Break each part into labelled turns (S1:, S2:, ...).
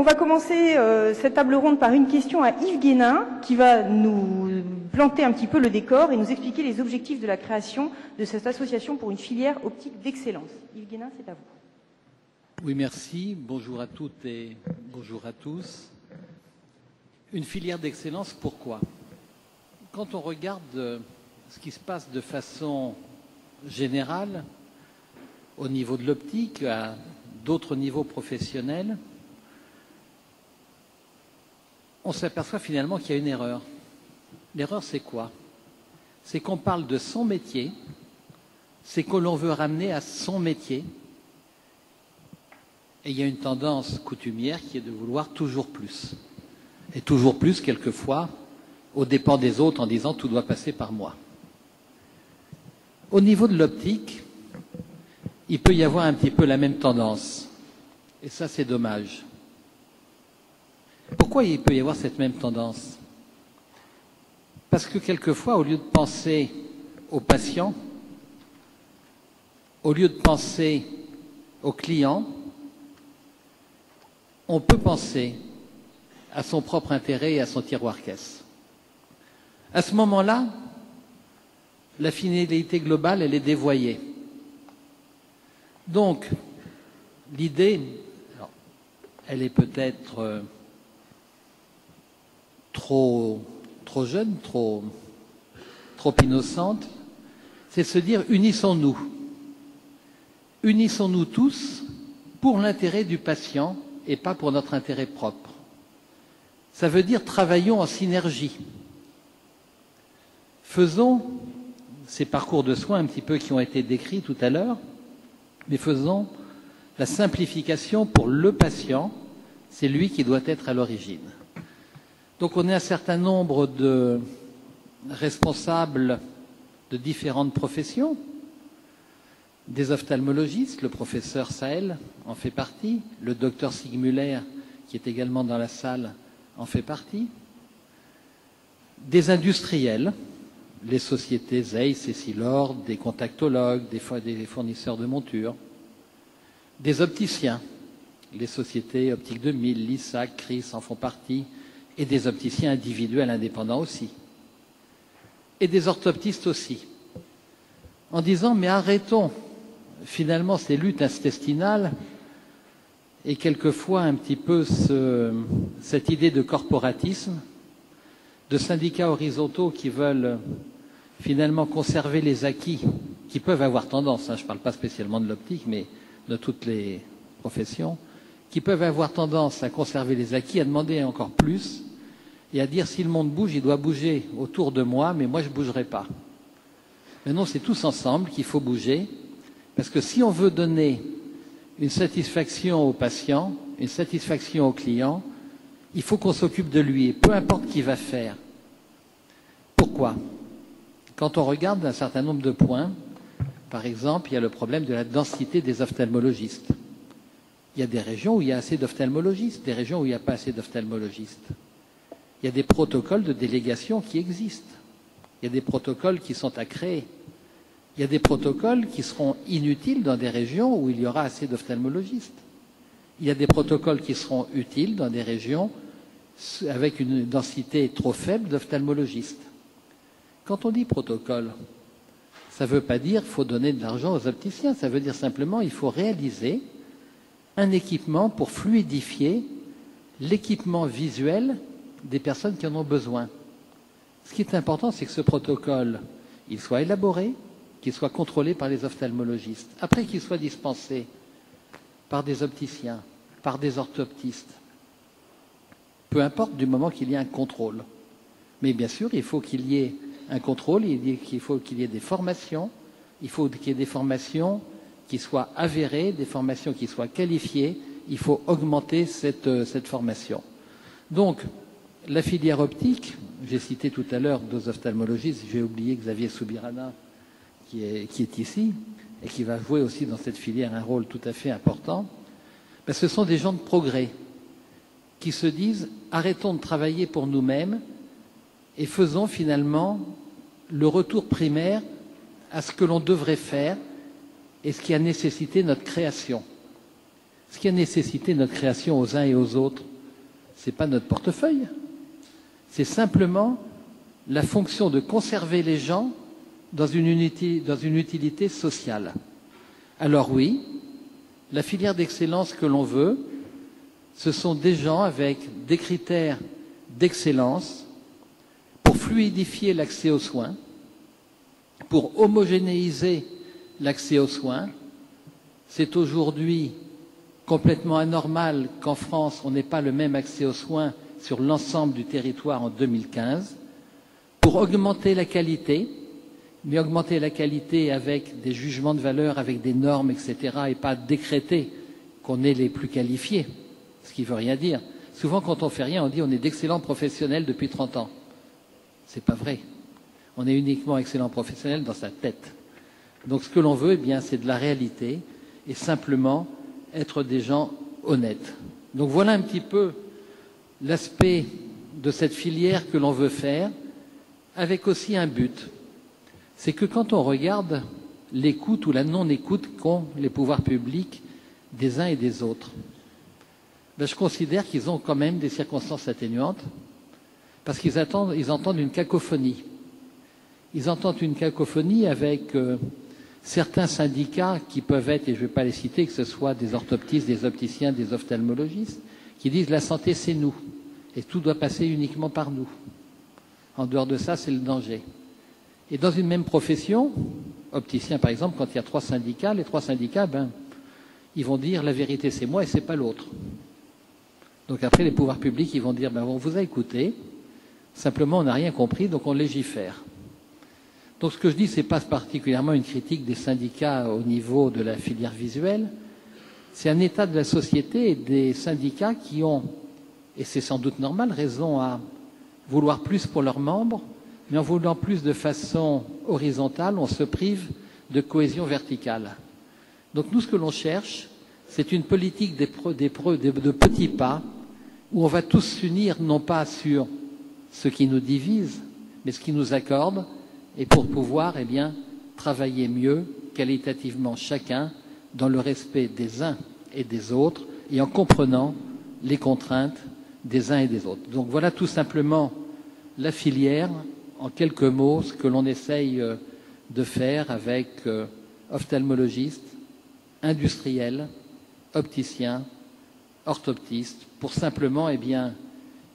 S1: on va commencer cette table ronde par une question à Yves Guénin, qui va nous planter un petit peu le décor et nous expliquer les objectifs de la création de cette association pour une filière optique d'excellence. Yves Guénin, c'est à vous.
S2: Oui, merci. Bonjour à toutes et bonjour à tous. Une filière d'excellence, pourquoi? Quand on regarde ce qui se passe de façon générale, au niveau de l'optique, à d'autres niveaux professionnels, on s'aperçoit finalement qu'il y a une erreur. L'erreur, c'est quoi? C'est qu'on parle de son métier, c'est que l'on veut ramener à son métier, et il y a une tendance coutumière qui est de vouloir toujours plus. Et toujours plus, quelquefois, aux dépens des autres, en disant « tout doit passer par moi ». Au niveau de l'optique, il peut y avoir un petit peu la même tendance. Et ça, c'est dommage. Pourquoi il peut y avoir cette même tendance? Parce que quelquefois, au lieu de penser au patient, au lieu de penser au client, on peut penser à son propre intérêt et à son tiroir-caisse. À ce moment-là, la finalité globale, elle est dévoyée. Donc, l'idée, elle est peut-être trop jeune, trop innocente, c'est de se dire unissons-nous. Unissons-nous tous pour l'intérêt du patient et pas pour notre intérêt propre. Ça veut dire travaillons en synergie. Faisons ces parcours de soins un petit peu qui ont été décrits tout à l'heure, mais faisons la simplification pour le patient, c'est lui qui doit être à l'origine. Donc on est un certain nombre de responsables de différentes professions, des ophtalmologistes, le professeur Sahel en fait partie, le docteur Sigmuller, qui est également dans la salle, en fait partie, des industriels, les sociétés Zeiss et Silor, des contactologues, des fournisseurs de montures, des opticiens, les sociétés Optique 2000, l'ISAC, CRIS en font partie, et des opticiens individuels indépendants aussi, et des orthoptistes aussi, en disant mais arrêtons finalement ces luttes intestinales et quelquefois un petit peu cette idée de corporatisme, de syndicats horizontaux qui veulent finalement conserver les acquis, qui peuvent avoir tendance, je ne parle pas spécialement de l'optique, mais de toutes les professions, qui peuvent avoir tendance à conserver les acquis, à demander encore plus, et à dire si le monde bouge, il doit bouger autour de moi, mais moi je ne bougerai pas. Mais non, c'est tous ensemble qu'il faut bouger, parce que si on veut donner une satisfaction au patient, une satisfaction au client, il faut qu'on s'occupe de lui, et peu importe qui va faire. Pourquoi? Quand on regarde un certain nombre de points, par exemple, il y a le problème de la densité des ophtalmologistes. Il y a des régions où il y a assez d'ophtalmologistes, des régions où il n'y a pas assez d'ophtalmologistes. Il y a des protocoles de délégation qui existent. Il y a des protocoles qui sont à créer. Il y a des protocoles qui seront inutiles dans des régions où il y aura assez d'ophtalmologistes. Il y a des protocoles qui seront utiles dans des régions avec une densité trop faible d'ophtalmologistes. Quand on dit protocole, ça ne veut pas dire qu'il faut donner de l'argent aux opticiens. Ça veut dire simplement qu'il faut réaliser un équipement pour fluidifier l'équipement visuel des personnes qui en ont besoin. Ce qui est important, c'est que ce protocole, il soit élaboré, qu'il soit contrôlé par les ophtalmologistes, après qu'il soit dispensé par des opticiens, par des orthoptistes. Peu importe, du moment qu'il y ait un contrôle. Mais bien sûr, il faut qu'il y ait un contrôle, il faut qu'il y ait des formations, il faut qu'il y ait des formations qui soient avérées, des formations qui soient qualifiées, il faut augmenter cette formation. Donc, la filière optique, j'ai cité tout à l'heure deux ophtalmologistes, j'ai oublié Xavier Soubirana qui est ici et qui va jouer aussi dans cette filière un rôle tout à fait important. Ben, ce sont des gens de progrès qui se disent arrêtons de travailler pour nous-mêmes et faisons finalement le retour primaire à ce que l'on devrait faire et ce qui a nécessité notre création. Ce qui a nécessité notre création aux uns et aux autres, Ce n'est pas notre portefeuille. C'est simplement la fonction de conserver les gens dans une utilité sociale. Alors oui, la filière d'excellence que l'on veut, ce sont des gens avec des critères d'excellence pour fluidifier l'accès aux soins, pour homogénéiser l'accès aux soins. C'est aujourd'hui complètement anormal qu'en France, on n'ait pas le même accès aux soins sur l'ensemble du territoire en 2015, pour augmenter la qualité, mais augmenter la qualité avec des jugements de valeur, avec des normes, etc., et pas décréter qu'on est les plus qualifiés, ce qui ne veut rien dire. Souvent, quand on fait rien, on dit on est d'excellents professionnels depuis 30 ans. C'est pas vrai. On est uniquement excellents professionnels dans sa tête. Donc ce que l'on veut, eh bien, c'est de la réalité et simplement être des gens honnêtes. Donc voilà un petit peu l'aspect de cette filière que l'on veut faire, avec aussi un but. C'est que quand on regarde l'écoute ou la non-écoute qu'ont les pouvoirs publics des uns et des autres, ben je considère qu'ils ont quand même des circonstances atténuantes, parce qu'ils entendent une cacophonie. Ils entendent une cacophonie avec certains syndicats qui peuvent être, et je ne vais pas les citer, que ce soit des orthoptistes, des opticiens, des ophtalmologistes, qui disent la santé c'est nous, et tout doit passer uniquement par nous. En dehors de ça, c'est le danger. Et dans une même profession, opticien par exemple, quand il y a 3 syndicats, les 3 syndicats, ben, ils vont dire la vérité c'est moi et c'est pas l'autre. Donc après les pouvoirs publics, ils vont dire ben, on vous a écouté, simplement on n'a rien compris, donc on légifère. Donc ce que je dis, ce n'est pas particulièrement une critique des syndicats au niveau de la filière visuelle, c'est un état de la société et des syndicats qui ont, et c'est sans doute normal, raison à vouloir plus pour leurs membres, mais en voulant plus de façon horizontale, on se prive de cohésion verticale. Donc nous, ce que l'on cherche, c'est une politique de petits pas, où on va tous s'unir, non pas sur ce qui nous divise, mais ce qui nous accorde, et pour pouvoir eh bien, travailler mieux, qualitativement chacun, dans le respect des uns et des autres, et en comprenant les contraintes des uns et des autres. Donc voilà tout simplement la filière, en quelques mots, ce que l'on essaye de faire avec ophtalmologistes, industriels, opticiens, orthoptistes, pour simplement eh bien,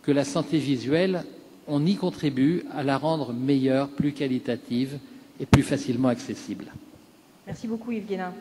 S2: que la santé visuelle, on y contribue à la rendre meilleure, plus qualitative et plus facilement accessible.
S1: Merci beaucoup Yves Guénin.